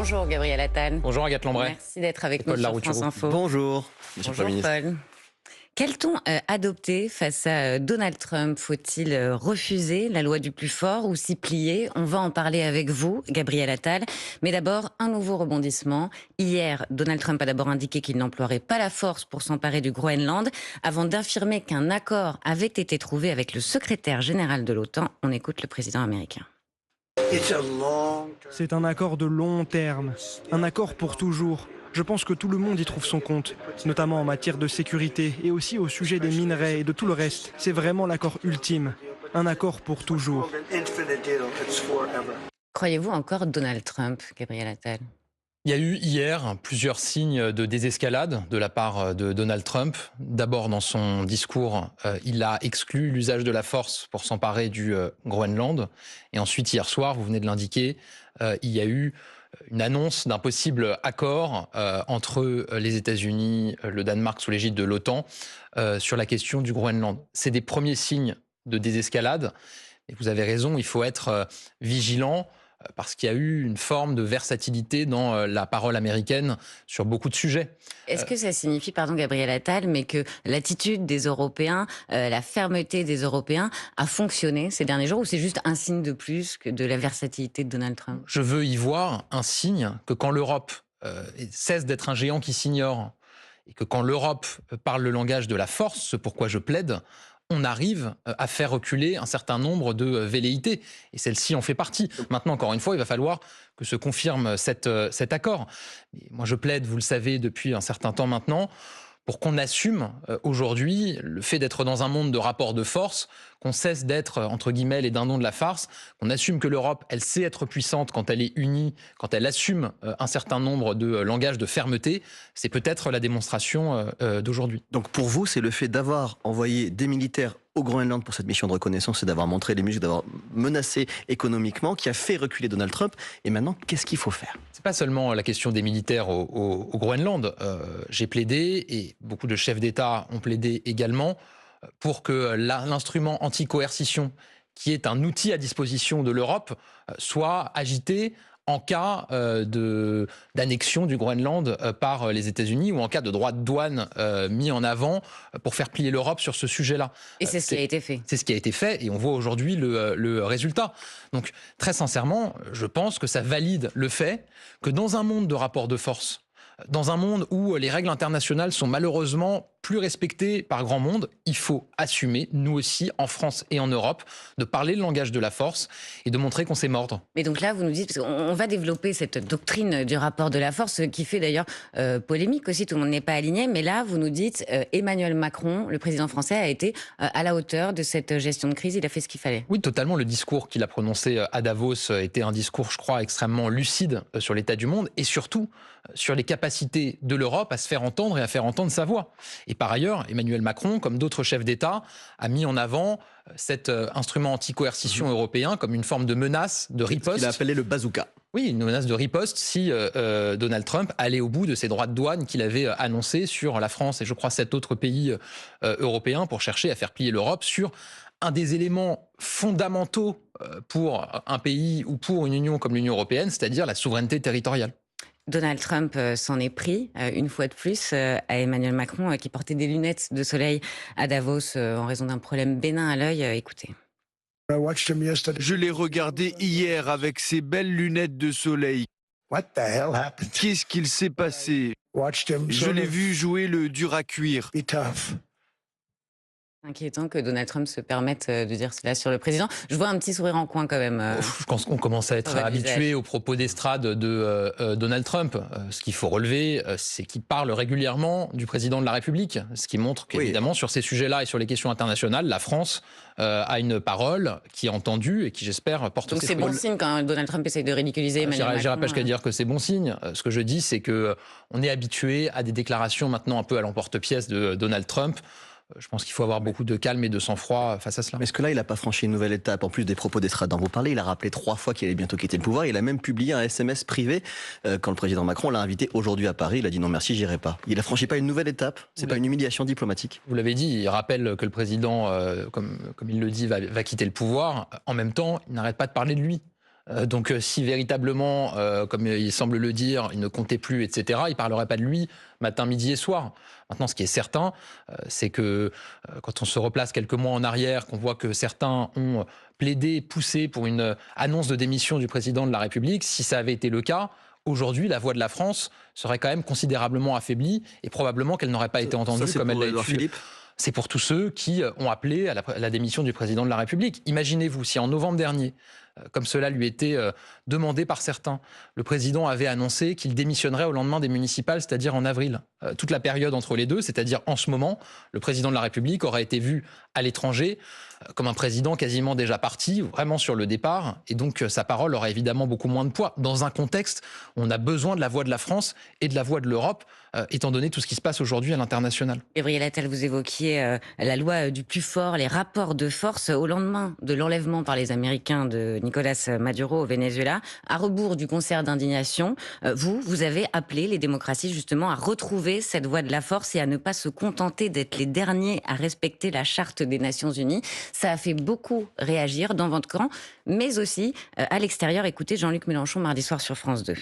Bonjour Gabriel Attal. Bonjour Agathe Lambray. Merci d'être avec nous Paul sur France Info. Bonjour, monsieur le Bonjour Premier ministre. Paul. Quel ton adopter face à Donald Trump? Faut-il refuser la loi du plus fort ou s'y plier? On va en parler avec vous, Gabriel Attal. Mais d'abord, un nouveau rebondissement. Hier, Donald Trump a d'abord indiqué qu'il n'emploierait pas la force pour s'emparer du Groenland, avant d'affirmer qu'un accord avait été trouvé avec le secrétaire général de l'OTAN. On écoute le président américain. C'est un accord de long terme, un accord pour toujours. Je pense que tout le monde y trouve son compte, notamment en matière de sécurité et aussi au sujet des minerais et de tout le reste. C'est vraiment l'accord ultime, un accord pour toujours. Croyez-vous encore Donald Trump, Gabriel Attal? Il y a eu hier plusieurs signes de désescalade de la part de Donald Trump. D'abord, dans son discours, il a exclu l'usage de la force pour s'emparer du Groenland. Et ensuite, hier soir, vous venez de l'indiquer, il y a eu une annonce d'un possible accord entre les États-Unis, le Danemark sous l'égide de l'OTAN sur la question du Groenland. C'est des premiers signes de désescalade. Et vous avez raison, il faut être vigilant parce qu'il y a eu une forme de versatilité dans la parole américaine sur beaucoup de sujets. Est-ce que ça signifie, pardon Gabriel Attal, mais que l'attitude des Européens, la fermeté des Européens a fonctionné ces derniers jours, ou c'est juste un signe de plus que de la versatilité de Donald Trump? Je veux y voir un signe que quand l'Europe cesse d'être un géant qui s'ignore, et que quand l'Europe parle le langage de la force, ce pourquoi je plaide, on arrive à faire reculer un certain nombre de velléités. Et celle-ci en fait partie. Maintenant, encore une fois, il va falloir que se confirme cet accord. Mais moi, je plaide, vous le savez, depuis un certain temps maintenant, pour qu'on assume aujourd'hui le fait d'être dans un monde de rapports de force, qu'on cesse d'être, entre guillemets, les dindons de la farce, qu'on assume que l'Europe, elle sait être puissante quand elle est unie, quand elle assume un certain nombre de langages de fermeté. C'est peut-être la démonstration d'aujourd'hui. Donc pour vous, c'est le fait d'avoir envoyé des militaires au Groenland pour cette mission de reconnaissance et d'avoir montré les muscles, d'avoir menacé économiquement, qui a fait reculer Donald Trump. Et maintenant, qu'est-ce qu'il faut faire? C'est pas seulement la question des militaires au Groenland. J'ai plaidé, et beaucoup de chefs d'État ont plaidé également, pour que l'instrument anti-coercition, qui est un outil à disposition de l'Europe, soit agité en cas d'annexion du Groenland par les États-Unis ou en cas de droit de douane mis en avant pour faire plier l'Europe sur ce sujet-là. Et c'est ce qui a été fait. C'est ce qui a été fait et on voit aujourd'hui le résultat. Donc très sincèrement, je pense que ça valide le fait que dans un monde de rapports de force, dans un monde où les règles internationales sont malheureusement plus respectées par grand monde, il faut assumer, nous aussi, en France et en Europe, de parler le langage de la force et de montrer qu'on sait mordre. Mais donc là, vous nous dites, parce qu'on va développer cette doctrine du rapport de la force, qui fait d'ailleurs polémique aussi, tout le monde n'est pas aligné, mais là, vous nous dites, Emmanuel Macron, le président français, a été à la hauteur de cette gestion de crise, il a fait ce qu'il fallait. Oui, totalement. Le discours qu'il a prononcé à Davos était un discours, je crois, extrêmement lucide sur l'état du monde et surtout sur les capacités de l'Europe à se faire entendre et à faire entendre sa voix. Et par ailleurs, Emmanuel Macron, comme d'autres chefs d'État, a mis en avant cet instrument anti-coercition européen comme une forme de menace, de riposte. Il a appelé le bazooka. Oui, une menace de riposte si Donald Trump allait au bout de ses droits de douane qu'il avait annoncés sur la France et je crois 7 autres pays européens pour chercher à faire plier l'Europe sur un des éléments fondamentaux pour un pays ou pour une union comme l'Union européenne, c'est-à-dire la souveraineté territoriale. Donald Trump s'en est pris, une fois de plus, à Emmanuel Macron, qui portait des lunettes de soleil à Davos en raison d'un problème bénin à l'œil. Écoutez. Je l'ai regardé hier avec ses belles lunettes de soleil. Qu'est-ce qu'il s'est passé? Je l'ai vu jouer le dur à cuire. Inquiétant que Donald Trump se permette de dire cela sur le président. Je vois un petit sourire en coin quand même. Je pense qu'on commence à être habitué aux propos d'estrade de Donald Trump. Ce qu'il faut relever, c'est qu'il parle régulièrement du président de la République. Ce qui montre qu'évidemment, sur ces sujets-là et sur les questions internationales, la France a une parole qui est entendue et qui, j'espère, porte ses fruits. Donc c'est bon signe quand Donald Trump essaye de ridiculiser Emmanuel Macron. J'irai pas jusqu'à dire que c'est bon signe. Ce que je dis, c'est qu'on est habitué à des déclarations maintenant un peu à l'emporte-pièce de Donald Trump. Je pense qu'il faut avoir beaucoup de calme et de sang-froid face à cela. Mais est-ce que là, il n'a pas franchi une nouvelle étape? En plus des propos d'estrade dont vous parlez, il a rappelé 3 fois qu'il allait bientôt quitter le pouvoir. Il a même publié un SMS privé quand le président Macron l'a invité aujourd'hui à Paris. Il a dit non merci, j'irai pas. Il a franchi pas une nouvelle étape? C'est pas une humiliation diplomatique? Vous l'avez dit, il rappelle que le président, comme il le dit, va quitter le pouvoir. En même temps, il n'arrête pas de parler de lui. Donc si véritablement, comme il semble le dire, il ne comptait plus, etc., il ne parlerait pas de lui matin, midi et soir. Maintenant, ce qui est certain, c'est que quand on se replace quelques mois en arrière, qu'on voit que certains ont plaidé, poussé pour une annonce de démission du président de la République, si ça avait été le cas, aujourd'hui, la voix de la France serait quand même considérablement affaiblie et probablement qu'elle n'aurait pas été entendue comme elle l'a été. C'est pour tous ceux qui ont appelé à la démission du président de la République. Imaginez-vous si en novembre dernier, comme cela lui était demandé par certains, le président avait annoncé qu'il démissionnerait au lendemain des municipales, c'est-à-dire en avril. Toute la période entre les deux, c'est-à-dire en ce moment, le président de la République aurait été vu à l'étranger comme un président quasiment déjà parti, vraiment sur le départ, et donc sa parole aurait évidemment beaucoup moins de poids dans un contexte où on a besoin de la voix de la France et de la voix de l'Europe, étant donné tout ce qui se passe aujourd'hui à l'international. Gabriel Attal, vous évoquiez la loi du plus fort, les rapports de force au lendemain de l'enlèvement par les Américains de Nicolás Maduro au Venezuela, à rebours du concert d'indignation. Vous avez appelé les démocraties justement à retrouver cette voie de la force et à ne pas se contenter d'être les derniers à respecter la charte des Nations Unies. Ça a fait beaucoup réagir dans votre camp, mais aussi à l'extérieur. Écoutez Jean-Luc Mélenchon mardi soir sur France 2.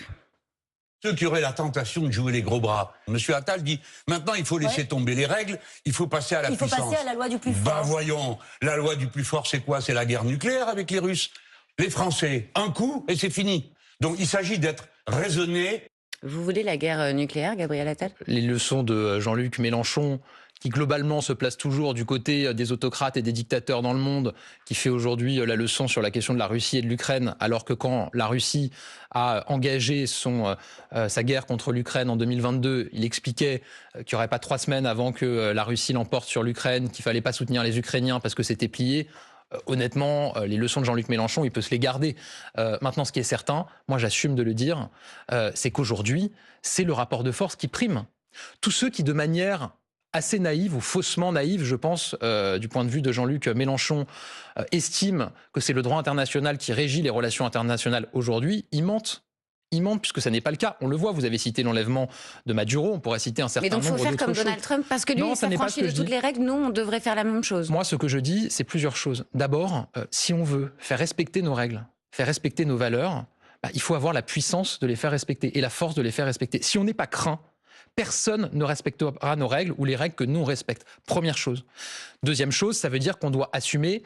Ceux qui auraient la tentation de jouer les gros bras. Monsieur Attal dit, maintenant il faut laisser tomber les règles, il faut passer à la puissance. Il faut passer à la loi du plus fort. Bah voyons, la loi du plus fort c'est quoi? C'est la guerre nucléaire avec les Russes. Les Français, un coup et c'est fini. Donc il s'agit d'être raisonné. Vous voulez la guerre nucléaire, Gabriel Attal? Les leçons de Jean-Luc Mélenchon, qui globalement se place toujours du côté des autocrates et des dictateurs dans le monde, qui fait aujourd'hui la leçon sur la question de la Russie et de l'Ukraine, alors que quand la Russie a engagé sa guerre contre l'Ukraine en 2022, il expliquait qu'il n'y aurait pas 3 semaines avant que la Russie l'emporte sur l'Ukraine, qu'il ne fallait pas soutenir les Ukrainiens parce que c'était plié. Honnêtement, les leçons de Jean-Luc Mélenchon, il peut se les garder. Maintenant, ce qui est certain, moi j'assume de le dire, c'est qu'aujourd'hui, c'est le rapport de force qui prime. Tous ceux qui, de manière assez naïve ou faussement naïve, je pense, du point de vue de Jean-Luc Mélenchon, estiment que c'est le droit international qui régit les relations internationales aujourd'hui, ils mentent. Ils mentent puisque ça n'est pas le cas. On le voit, vous avez cité l'enlèvement de Maduro, on pourrait citer un certain nombre d'autres choses. Mais donc il faut faire comme Donald Trump, parce que lui, il s'affranchit de toutes les règles, nous, on devrait faire la même chose. Moi, ce que je dis, c'est plusieurs choses. D'abord, si on veut faire respecter nos règles, faire respecter nos valeurs, il faut avoir la puissance de les faire respecter et la force de les faire respecter. Si on n'est pas craint, personne ne respectera nos règles ou les règles que nous on respecte. Première chose. Deuxième chose, ça veut dire qu'on doit assumer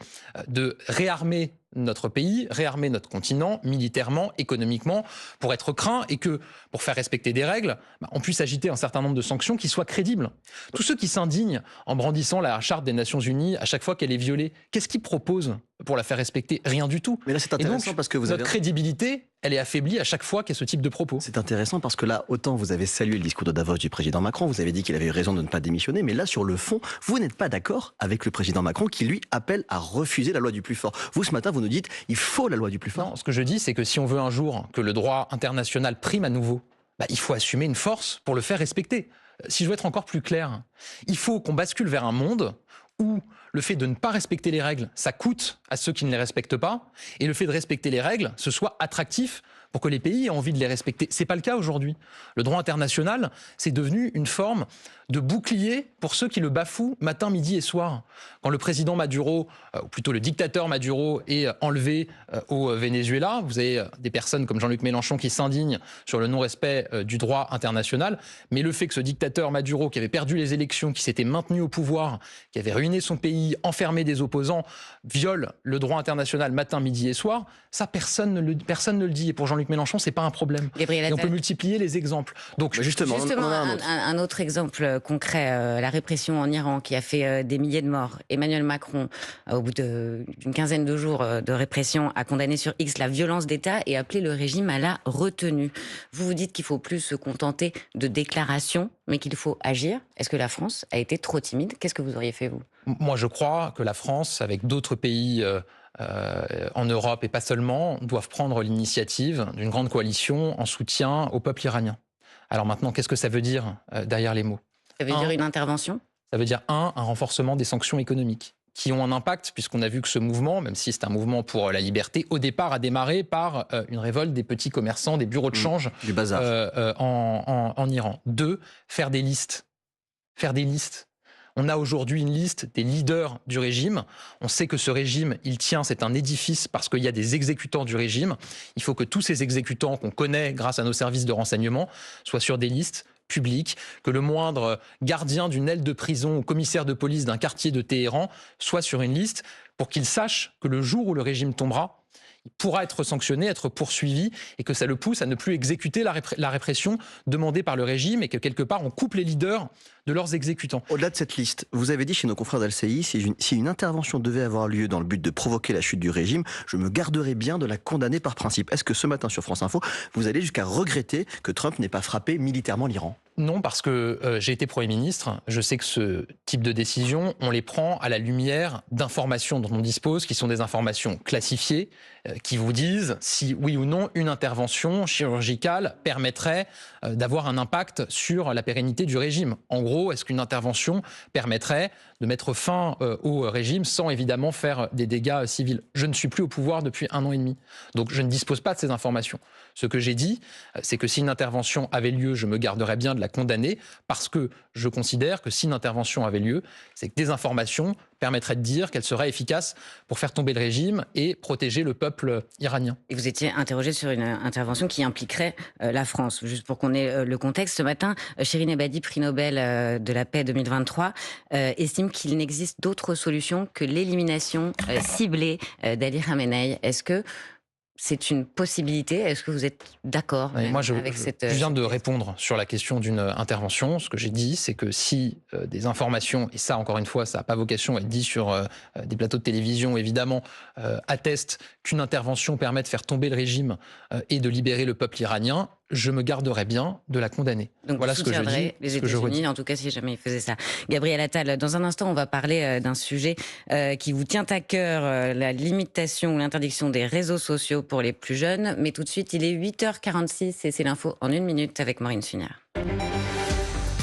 de réarmer notre pays, réarmer notre continent, militairement, économiquement, pour être craint et que, pour faire respecter des règles, on puisse agiter un certain nombre de sanctions qui soient crédibles. Tous ceux qui s'indignent en brandissant la Charte des Nations Unies à chaque fois qu'elle est violée, qu'est-ce qu'ils proposent pour la faire respecter? Rien du tout. Mais là, c'est intéressant parce que notre crédibilité, elle est affaiblie à chaque fois qu'il y a ce type de propos. C'est intéressant parce que là, autant vous avez salué le discours de Davos du président Macron, vous avez dit qu'il avait eu raison de ne pas démissionner, mais là, sur le fond, vous n'êtes pas d'accord avec le président Macron qui, lui, appelle à refuser la loi du plus fort. Vous, ce matin, vous nous dites, il faut la loi du plus fort. Non, ce que je dis, c'est que si on veut un jour que le droit international prime à nouveau, il faut assumer une force pour le faire respecter. Si je veux être encore plus clair, il faut qu'on bascule vers un monde où le fait de ne pas respecter les règles, ça coûte à ceux qui ne les respectent pas, et le fait de respecter les règles, ce soit attractif pour que les pays aient envie de les respecter. C'est pas le cas aujourd'hui. Le droit international, c'est devenu une forme de bouclier pour ceux qui le bafouent matin, midi et soir. Quand le président Maduro, ou plutôt le dictateur Maduro, est enlevé au Venezuela, vous avez des personnes comme Jean-Luc Mélenchon qui s'indignent sur le non-respect du droit international, mais le fait que ce dictateur Maduro, qui avait perdu les élections, qui s'était maintenu au pouvoir, qui avait ruiné son pays, enfermé des opposants, viole le droit international matin, midi et soir, ça personne ne le dit. Et pour Jean-Luc Mélenchon, c'est pas un problème. Et on peut multiplier les exemples. Donc justement un autre exemple concret, la répression en Iran qui a fait des milliers de morts. Emmanuel Macron, au bout d'une quinzaine de jours de répression, a condamné sur X la violence d'État et appelé le régime à la retenue. Vous vous dites qu'il faut plus se contenter de déclarations, mais qu'il faut agir. Est-ce que la France a été trop timide? Qu'est-ce que vous auriez fait, vous? Moi, je crois que la France, avec d'autres pays en Europe et pas seulement, doivent prendre l'initiative d'une grande coalition en soutien au peuple iranien. Alors maintenant, qu'est-ce que ça veut dire derrière les mots? Ça veut dire une intervention? Ça veut dire, un renforcement des sanctions économiques qui ont un impact, puisqu'on a vu que ce mouvement, même si c'est un mouvement pour la liberté, au départ a démarré par une révolte des petits commerçants, des bureaux de change du bazar. en Iran. 2, faire des listes. Faire des listes. On a aujourd'hui une liste des leaders du régime. On sait que ce régime, il tient, c'est un édifice parce qu'il y a des exécutants du régime. Il faut que tous ces exécutants qu'on connaît grâce à nos services de renseignement soient sur des listes publiques, que le moindre gardien d'une aile de prison ou commissaire de police d'un quartier de Téhéran soit sur une liste pour qu'il sache que le jour où le régime tombera, il pourra être sanctionné, être poursuivi et que ça le pousse à ne plus exécuter la répression demandée par le régime et que quelque part on coupe les leaders de leurs exécutants. Au-delà de cette liste, vous avez dit chez nos confrères d'LCI, si une intervention devait avoir lieu dans le but de provoquer la chute du régime, je me garderais bien de la condamner par principe. Est-ce que ce matin sur France Info, vous allez jusqu'à regretter que Trump n'ait pas frappé militairement l'Iran ? Non, parce que j'ai été Premier ministre. Je sais que ce type de décision, on les prend à la lumière d'informations dont on dispose, qui sont des informations classifiées, qui vous disent si oui ou non une intervention chirurgicale permettrait d'avoir un impact sur la pérennité du régime. En gros, est-ce qu'une intervention permettrait de mettre fin au régime sans évidemment faire des dégâts civils ? Je ne suis plus au pouvoir depuis 1 an et demi. Donc je ne dispose pas de ces informations. Ce que j'ai dit, c'est que si une intervention avait lieu, je me garderais bien de la condamner parce que je considère que si une intervention avait lieu, c'est que des informations permettraient de dire qu'elle serait efficace pour faire tomber le régime et protéger le peuple iranien. Et vous étiez interrogé sur une intervention qui impliquerait la France. Juste pour qu'on ait le contexte, ce matin, Shirin Ebadi, prix Nobel de la paix 2023, estime qu'il n'existe d'autre solution que l'élimination ciblée d'Ali Khamenei. Est-ce que c'est une possibilité? Est-ce que vous êtes d'accord avec cette... Je viens de répondre sur la question d'une intervention. Ce que j'ai dit, c'est que si des informations, et ça encore une fois, ça n'a pas vocation à être dit sur des plateaux de télévision, évidemment, attestent qu'une intervention permet de faire tomber le régime et de libérer le peuple iranien, je me garderais bien de la condamner. Donc voilà vous ce que je dis, les États-Unis, en tout cas si jamais ils faisaient ça. Gabriel Attal, dans un instant, on va parler d'un sujet qui vous tient à cœur, la limitation ou l'interdiction des réseaux sociaux pour les plus jeunes. Mais tout de suite, il est 8h46 et c'est l'info en 1 minute avec Maureen Sugnard.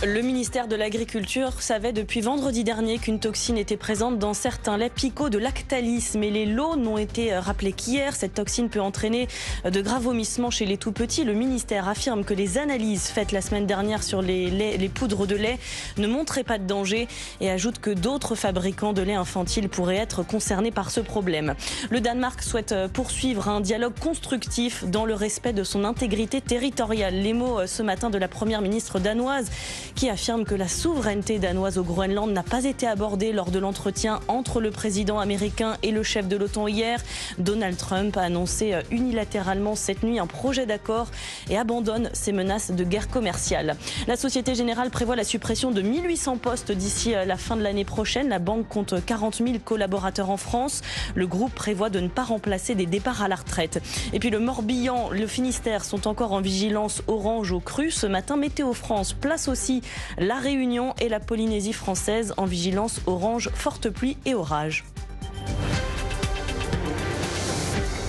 Le ministère de l'Agriculture savait depuis vendredi dernier qu'une toxine était présente dans certains laits Pico de Lactalis, mais les lots n'ont été rappelés qu'hier. Cette toxine peut entraîner de graves vomissements chez les tout-petits. Le ministère affirme que les analyses faites la semaine dernière sur les poudres de lait ne montraient pas de danger et ajoute que d'autres fabricants de lait infantile pourraient être concernés par ce problème. Le Danemark souhaite poursuivre un dialogue constructif dans le respect de son intégrité territoriale. Les mots ce matin de la première ministre danoise qui affirme que la souveraineté danoise au Groenland n'a pas été abordée lors de l'entretien entre le président américain et le chef de l'OTAN hier. Donald Trump a annoncé unilatéralement cette nuit un projet d'accord et abandonne ses menaces de guerre commerciale. La Société Générale prévoit la suppression de 1800 postes d'ici la fin de l'année prochaine. La banque compte 40 000 collaborateurs en France. Le groupe prévoit de ne pas remplacer des départs à la retraite. Et puis le Morbihan, le Finistère sont encore en vigilance orange aux crues. Ce matin, Météo France place aussi la Réunion et la Polynésie française en vigilance orange, forte pluie et orage.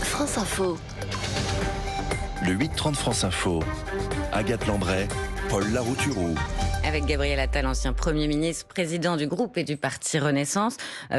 France Info. Le 8-30 France Info. Agathe Landray, Paul Larouturou. Avec Gabriel Attal, ancien Premier ministre, président du groupe et du parti Renaissance.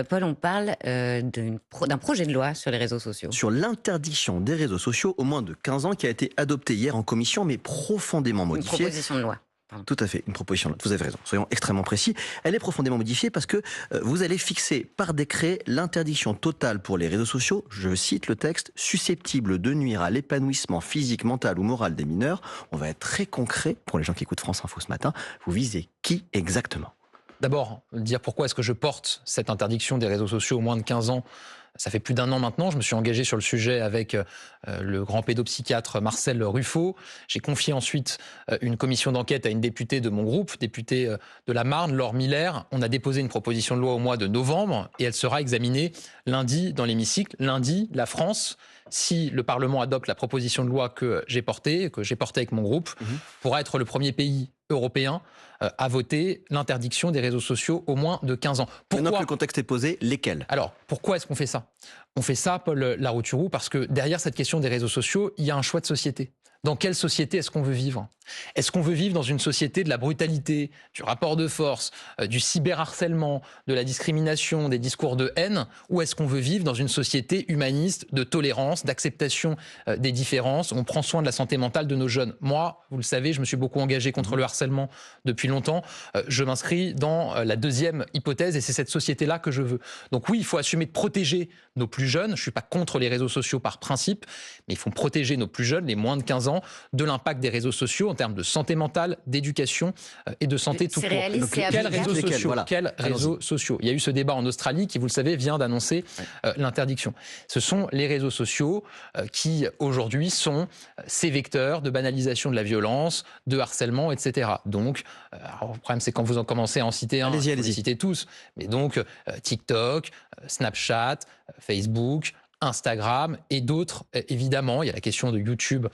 Paul, on parle d'un projet de loi sur les réseaux sociaux. Sur l'interdiction des réseaux sociaux aux moins de 15 ans qui a été adoptée hier en commission, mais profondément modifiée. Une proposition de loi. Tout à fait, une proposition. Vous avez raison, soyons extrêmement précis. Elle est profondément modifiée parce que vous allez fixer par décret l'interdiction totale pour les réseaux sociaux, je cite le texte, susceptible de nuire à l'épanouissement physique, mental ou moral des mineurs. On va être très concret pour les gens qui écoutent France Info ce matin. Vous visez qui exactement ? D'abord, dire pourquoi est-ce que je porte cette interdiction des réseaux sociaux aux moins de 15 ans. Ça fait plus d'1 an maintenant, je me suis engagé sur le sujet avec le grand pédopsychiatre Marcel Ruffo. J'ai confié ensuite une commission d'enquête à une députée de mon groupe, députée de la Marne, Laure Miller. On a déposé une proposition de loi au mois de novembre et elle sera examinée lundi dans l'hémicycle. Lundi, la France, si le Parlement adopte la proposition de loi que j'ai portée avec mon groupe, pourra être le premier pays européen à voter l'interdiction des réseaux sociaux aux moins de 15 ans. Pourquoi ? Maintenant que le contexte est posé, lesquels ? Alors, pourquoi est-ce qu'on fait ça ? On fait ça, Paul Larouturou, parce que derrière cette question des réseaux sociaux, il y a un choix de société. Dans quelle société est-ce qu'on veut vivre ? Est-ce qu'on veut vivre dans une société de la brutalité, du rapport de force, du cyberharcèlement, de la discrimination, des discours de haine, ou est-ce qu'on veut vivre dans une société humaniste, de tolérance, d'acceptation des différences, où on prend soin de la santé mentale de nos jeunes? Moi, vous le savez, je me suis beaucoup engagé contre le harcèlement depuis longtemps. Je m'inscris dans la deuxième hypothèse et c'est cette société-là que je veux. Donc oui, il faut assumer de protéger nos plus jeunes. Je ne suis pas contre les réseaux sociaux par principe, mais il faut protéger nos plus jeunes, les moins de 15 ans, de l'impact des réseaux sociaux en termes de santé mentale, d'éducation et de santé tout court. Réaliste, Quels réseaux sociaux, quels réseaux sociaux? Il y a eu ce débat en Australie qui, vous le savez, vient d'annoncer l'interdiction. Ce sont les réseaux sociaux qui, aujourd'hui, sont ces vecteurs de banalisation de la violence, de harcèlement, etc. Donc, alors, le problème, c'est quand vous en commencez à en citer un, allez-y. vous les citez tous. Mais donc, TikTok, Snapchat, Facebook, Instagram et d'autres, évidemment. Il y a la question de YouTube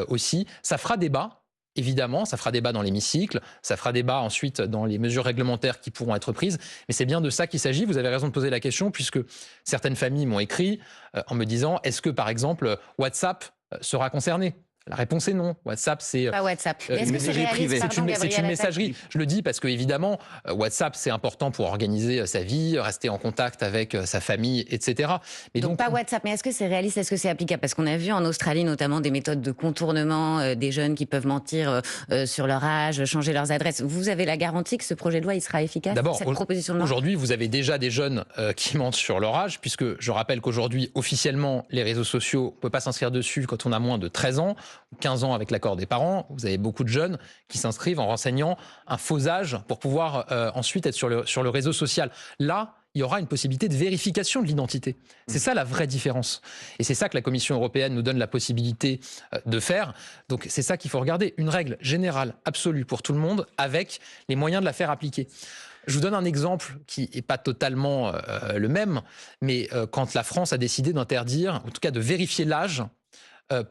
aussi. Ça fera débat. Évidemment, ça fera débat dans l'hémicycle, ça fera débat ensuite dans les mesures réglementaires qui pourront être prises. Mais c'est bien de ça qu'il s'agit. Vous avez raison de poser la question, puisque certaines familles m'ont écrit en me disant, est-ce que, par exemple, WhatsApp sera concerné? La réponse est non. WhatsApp, c'est pas WhatsApp. Une messagerie privée. C'est une messagerie. Je le dis parce que évidemment, WhatsApp, c'est important pour organiser sa vie, rester en contact avec sa famille, etc. Mais donc pas WhatsApp. Mais est-ce que c'est réaliste? Est-ce que c'est applicable? Parce qu'on a vu en Australie notamment des méthodes de contournement des jeunes qui peuvent mentir sur leur âge, changer leurs adresses. Vous avez la garantie que ce projet de loi il sera efficace? D'abord, cette proposition de loi. Aujourd'hui, vous avez déjà des jeunes qui mentent sur leur âge, puisque je rappelle qu'aujourd'hui, officiellement, les réseaux sociaux, on ne peut pas s'inscrire dessus quand on a moins de 13 ans, 15 ans avec l'accord des parents. Vous avez beaucoup de jeunes qui s'inscrivent en renseignant un faux âge pour pouvoir ensuite être sur le réseau social. Là, il y aura une possibilité de vérification de l'identité. C'est ça la vraie différence. Et c'est ça que la Commission européenne nous donne la possibilité de faire. Donc c'est ça qu'il faut regarder. Une règle générale, absolue pour tout le monde, avec les moyens de la faire appliquer. Je vous donne un exemple qui n'est pas totalement le même, mais quand la France a décidé d'interdire, en tout cas de vérifier l'âge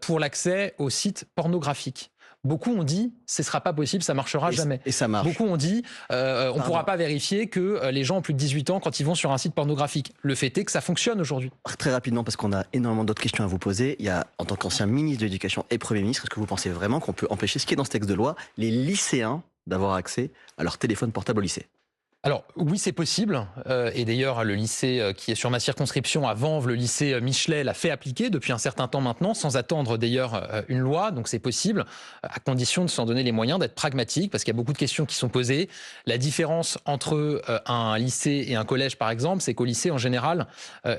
pour l'accès aux sites pornographiques. Beaucoup ont dit, ce ne sera pas possible, ça ne marchera jamais. Et ça marche. Beaucoup ont dit, on ne pourra pas vérifier que les gens ont plus de 18 ans quand ils vont sur un site pornographique. Le fait est que ça fonctionne aujourd'hui. Très rapidement, parce qu'on a énormément d'autres questions à vous poser. Il y a, en tant qu'ancien ministre de l'Éducation et Premier ministre, est-ce que vous pensez vraiment qu'on peut empêcher, ce qui est dans ce texte de loi, les lycéens d'avoir accès à leur téléphone portable au lycée? Alors oui, c'est possible. Et d'ailleurs, le lycée qui est sur ma circonscription à Vanves, le lycée Michelet, l'a fait appliquer depuis un certain temps maintenant, sans attendre d'ailleurs une loi. Donc c'est possible, à condition de s'en donner les moyens, d'être pragmatique, parce qu'il y a beaucoup de questions qui sont posées. La différence entre un lycée et un collège, par exemple, c'est qu'au lycée, en général,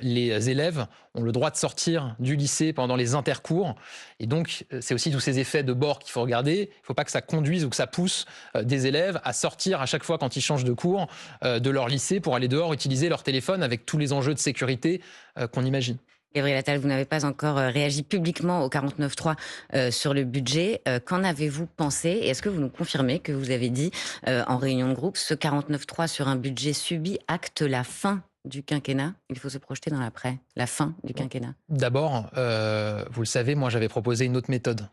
les élèves ont le droit de sortir du lycée pendant les intercours. Et donc, c'est aussi tous ces effets de bord qu'il faut regarder. Il ne faut pas que ça conduise ou que ça pousse des élèves à sortir à chaque fois quand ils changent de cours de leur lycée pour aller dehors utiliser leur téléphone avec tous les enjeux de sécurité qu'on imagine. Gabriel Attal, vous n'avez pas encore réagi publiquement au 49.3 sur le budget. Qu'en avez-vous pensé? Et est-ce que vous nous confirmez que vous avez dit en réunion de groupe, ce 49.3 sur un budget subi acte la fin du quinquennat? Il faut se projeter dans l'après, la fin du quinquennat. D'abord, vous le savez, moi j'avais proposé une autre méthode.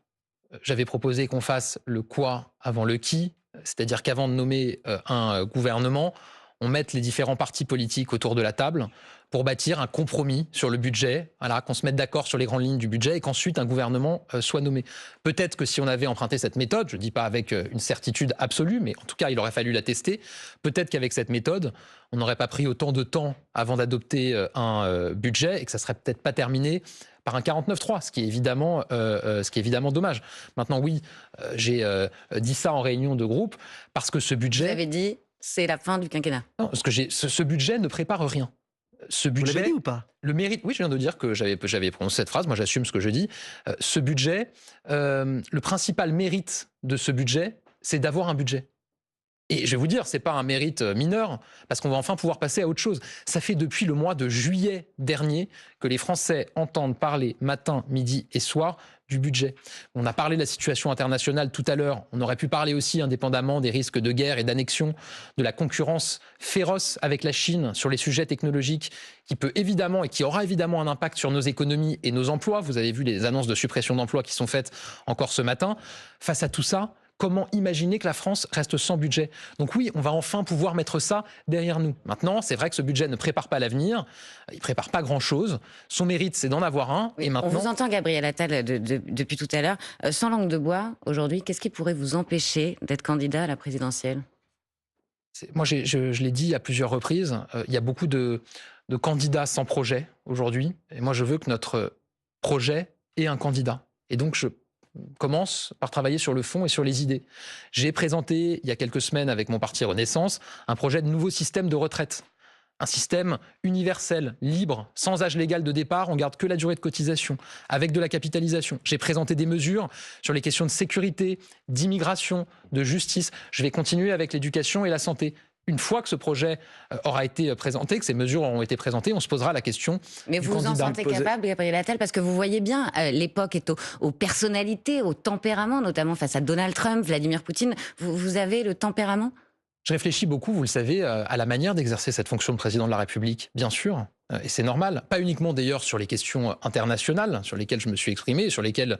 J'avais proposé qu'on fasse le quoi avant le qui, c'est-à-dire qu'avant de nommer un gouvernement, on mette les différents partis politiques autour de la table pour bâtir un compromis sur le budget, voilà, qu'on se mette d'accord sur les grandes lignes du budget et qu'ensuite un gouvernement soit nommé. Peut-être que si on avait emprunté cette méthode, je ne dis pas avec une certitude absolue, mais en tout cas il aurait fallu la tester, peut-être qu'avec cette méthode, on n'aurait pas pris autant de temps avant d'adopter un budget et que ça ne serait peut-être pas terminé par un 49.3, ce qui est évidemment dommage. Maintenant oui, j'ai dit ça en réunion de groupe parce que ce budget... Vous avez dit c'est la fin du quinquennat. Non, parce que ce budget ne prépare rien. Ce budget, vous l'avez dit ou pas? Le mérite, oui, je viens de dire que j'avais prononcé cette phrase, moi j'assume ce que je dis. Ce budget, le principal mérite de ce budget, c'est d'avoir un budget. Et je vais vous dire, c'est pas un mérite mineur, parce qu'on va enfin pouvoir passer à autre chose. Ça fait depuis le mois de juillet dernier que les Français entendent parler matin, midi et soir du budget. On a parlé de la situation internationale tout à l'heure. On aurait pu parler aussi, indépendamment des risques de guerre et d'annexion, de la concurrence féroce avec la Chine sur les sujets technologiques qui peut évidemment et qui aura évidemment un impact sur nos économies et nos emplois. Vous avez vu les annonces de suppression d'emplois qui sont faites encore ce matin. Face à tout ça, Comment imaginer que la France reste sans budget? Donc oui, on va enfin pouvoir mettre ça derrière nous. Maintenant, c'est vrai que ce budget ne prépare pas l'avenir, il ne prépare pas grand-chose. Son mérite, c'est d'en avoir un. Oui, et maintenant... On vous entend, Gabriel Attal, depuis tout à l'heure. Sans langue de bois, aujourd'hui, qu'est-ce qui pourrait vous empêcher d'être candidat à la présidentielle? Moi, je l'ai dit à plusieurs reprises, il y a beaucoup de candidats sans projet aujourd'hui. Et moi, je veux que notre projet ait un candidat. Et donc, je commence par travailler sur le fond et sur les idées. J'ai présenté, il y a quelques semaines, avec mon parti Renaissance, un projet de nouveau système de retraite. Un système universel, libre, sans âge légal de départ, on garde que la durée de cotisation, avec de la capitalisation. J'ai présenté des mesures sur les questions de sécurité, d'immigration, de justice. Je vais continuer avec l'éducation et la santé. Une fois que ce projet aura été présenté, que ces mesures auront été présentées, on se posera la question. Mais vous vous en sentez capable, Gabriel Attal, parce que vous voyez bien, l'époque est aux personnalités, au tempérament, notamment face à Donald Trump, Vladimir Poutine. Vous avez le tempérament? Je réfléchis beaucoup, vous le savez, à la manière d'exercer cette fonction de président de la République, bien sûr, et c'est normal. Pas uniquement d'ailleurs sur les questions internationales, sur lesquelles je me suis exprimé, sur lesquelles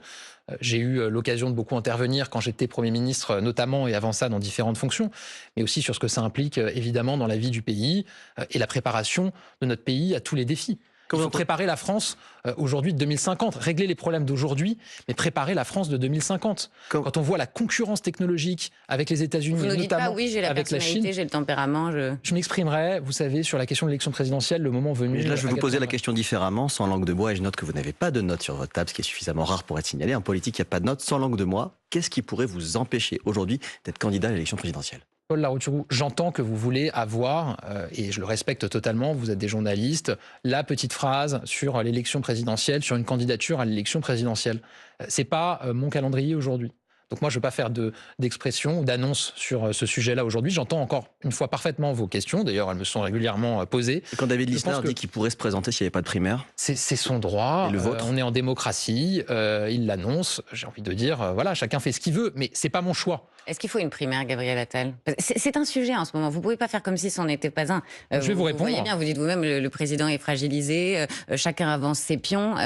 j'ai eu l'occasion de beaucoup intervenir quand j'étais Premier ministre notamment, et avant ça dans différentes fonctions, mais aussi sur ce que ça implique évidemment dans la vie du pays et la préparation de notre pays à tous les défis. Il faut préparer la France aujourd'hui de 2050, régler les problèmes d'aujourd'hui, mais préparer la France de 2050. Quand on voit la concurrence technologique avec les États-Unis, vous ne dites notamment pas, oui, j'ai la avec la Chine, j'ai le tempérament. Je m'exprimerai, vous savez, sur la question de l'élection présidentielle, le moment venu. Mais là, je vais vous poser la question différemment, sans langue de bois, et je note que vous n'avez pas de notes sur votre table, ce qui est suffisamment rare pour être signalé. Un politique qui n'a pas de notes, sans langue de bois, qu'est-ce qui pourrait vous empêcher aujourd'hui d'être candidat à l'élection présidentielle? Paul Larouturou, j'entends que vous voulez avoir, et je le respecte totalement, vous êtes des journalistes, la petite phrase sur l'élection présidentielle, sur une candidature à l'élection présidentielle. C'est pas mon calendrier aujourd'hui. Donc moi, je ne veux pas faire d'expression ou d'annonce sur ce sujet-là aujourd'hui. J'entends encore une fois parfaitement vos questions. D'ailleurs, elles me sont régulièrement posées. Et quand David Lisnard dit qu'il pourrait se présenter s'il n'y avait pas de primaire, c'est son droit. Et le vôtre on est en démocratie. Il l'annonce. J'ai envie de dire, voilà, chacun fait ce qu'il veut. Mais c'est pas mon choix. Est-ce qu'il faut une primaire, Gabriel Attal? C'est un sujet en ce moment. Vous ne pouvez pas faire comme si c'en était pas un. Je vais vous répondre. Vous voyez bien, vous dites vous-même, le président est fragilisé, chacun avance ses pions.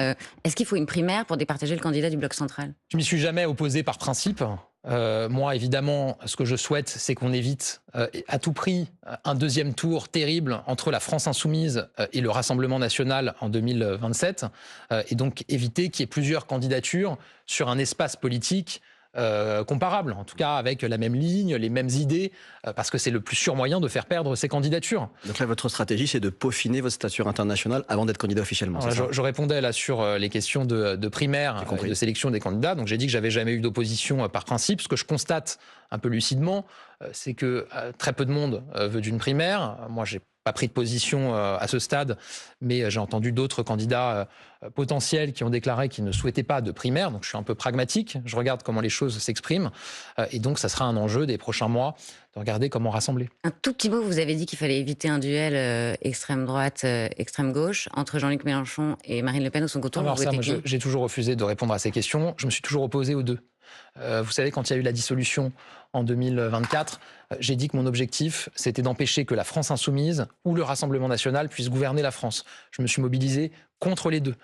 Est-ce qu'il faut une primaire pour départager le candidat du Bloc central? Je m'y suis jamais opposé par principe. Moi, évidemment, ce que je souhaite, c'est qu'on évite à tout prix un deuxième tour terrible entre la France insoumise et le Rassemblement national en 2027. Et donc éviter qu'il y ait plusieurs candidatures sur un espace politique comparable, en tout cas avec la même ligne, les mêmes idées, parce que c'est le plus sûr moyen de faire perdre ces candidatures. Donc là, votre stratégie, c'est de peaufiner votre stature internationale avant d'être candidat officiellement. Je répondais là sur les questions de primaire, de sélection des candidats. Donc j'ai dit que j'avais jamais eu d'opposition par principe. Ce que je constate un peu lucidement, c'est que très peu de monde veut d'une primaire. Moi, j'ai pas pris de position à ce stade, mais j'ai entendu d'autres candidats potentiels qui ont déclaré qu'ils ne souhaitaient pas de primaire. Donc je suis un peu pragmatique, je regarde comment les choses s'expriment. Et donc ça sera un enjeu des prochains mois de regarder comment rassembler. Un tout petit mot, vous avez dit qu'il fallait éviter un duel extrême droite, extrême gauche, entre Jean-Luc Mélenchon et Marine Le Pen au second tour. Alors ça, moi, j'ai toujours refusé de répondre à ces questions. Je me suis toujours opposé aux deux. Vous savez, quand il y a eu la dissolution en 2024, j'ai dit que mon objectif, c'était d'empêcher que la France insoumise ou le Rassemblement national puisse gouverner la France. Je me suis mobilisé contre les deux.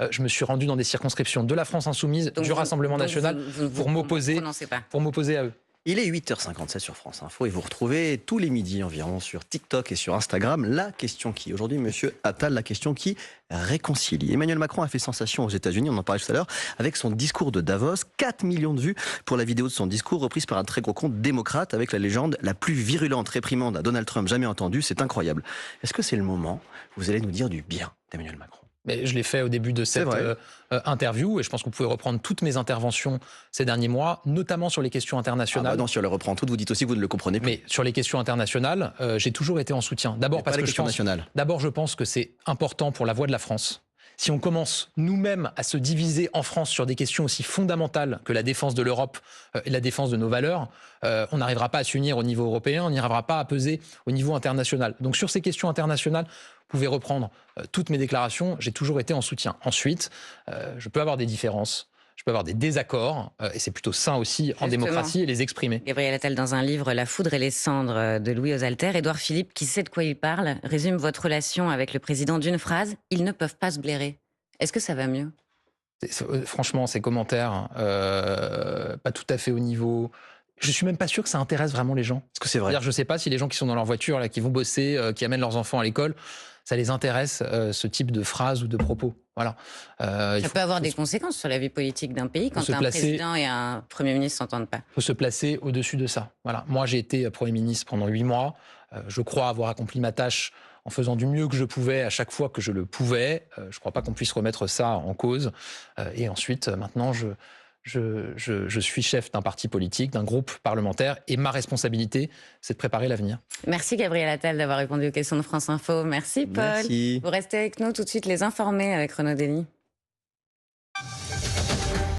Je me suis rendu dans des circonscriptions de la France insoumise, du Rassemblement national, pour m'opposer à eux. Il est 8h57 sur France Info et vous retrouvez tous les midis environ sur TikTok et sur Instagram la question qui, aujourd'hui, monsieur Attal, la question qui réconcilie. Emmanuel Macron a fait sensation aux États-Unis, on en parlait tout à l'heure, avec son discours de Davos. 4 millions de vues pour la vidéo de son discours, reprise par un très gros compte démocrate avec la légende la plus virulente réprimande à Donald Trump jamais entendue. C'est incroyable. Est-ce que c'est le moment où vous allez nous dire du bien d'Emmanuel Macron? Mais je l'ai fait au début de cette interview et je pense que vous pouvez reprendre toutes mes interventions ces derniers mois, notamment sur les questions internationales. Non, si on les reprend toutes, vous dites aussi que vous ne le comprenez plus. Mais sur les questions internationales, j'ai toujours été en soutien. D'abord parce que je pense que c'est important pour la voix de la France. Si on commence nous-mêmes à se diviser en France sur des questions aussi fondamentales que la défense de l'Europe et la défense de nos valeurs, on n'arrivera pas à s'unir au niveau européen, on n'arrivera pas à peser au niveau international. Donc sur ces questions internationales, vous pouvez reprendre toutes mes déclarations, j'ai toujours été en soutien. Ensuite, je peux avoir des différences, je peux avoir des désaccords, et c'est plutôt sain aussi en démocratie, et les exprimer. Gabriel Attal, dans un livre, La foudre et les cendres de Louis Osalter, Édouard Philippe, qui sait de quoi il parle, résume votre relation avec le président d'une phrase: ils ne peuvent pas se blairer. Est-ce que ça va mieux? Franchement, ces commentaires, pas tout à fait au niveau. je suis même pas sûr que ça intéresse vraiment les gens. Est-ce que c'est vrai? C'est-à-dire, je sais pas si les gens qui sont dans leur voiture, là, qui vont bosser, qui amènent leurs enfants à l'école, ça les intéresse, ce type de phrases ou de propos. Voilà. Ça peut avoir des conséquences sur la vie politique d'un pays quand un président et un Premier ministre s'entendent pas. Il faut se placer au-dessus de ça. Voilà. Moi, j'ai été Premier ministre pendant 8 mois. Je crois avoir accompli ma tâche en faisant du mieux que je pouvais à chaque fois que je le pouvais. Je ne crois pas qu'on puisse remettre ça en cause. Et ensuite, maintenant, je suis chef d'un parti politique, d'un groupe parlementaire, et ma responsabilité, c'est de préparer l'avenir. Merci Gabriel Attal d'avoir répondu aux questions de France Info. Merci Paul. Merci. Vous restez avec nous tout de suite, les informés avec Renaud Dely.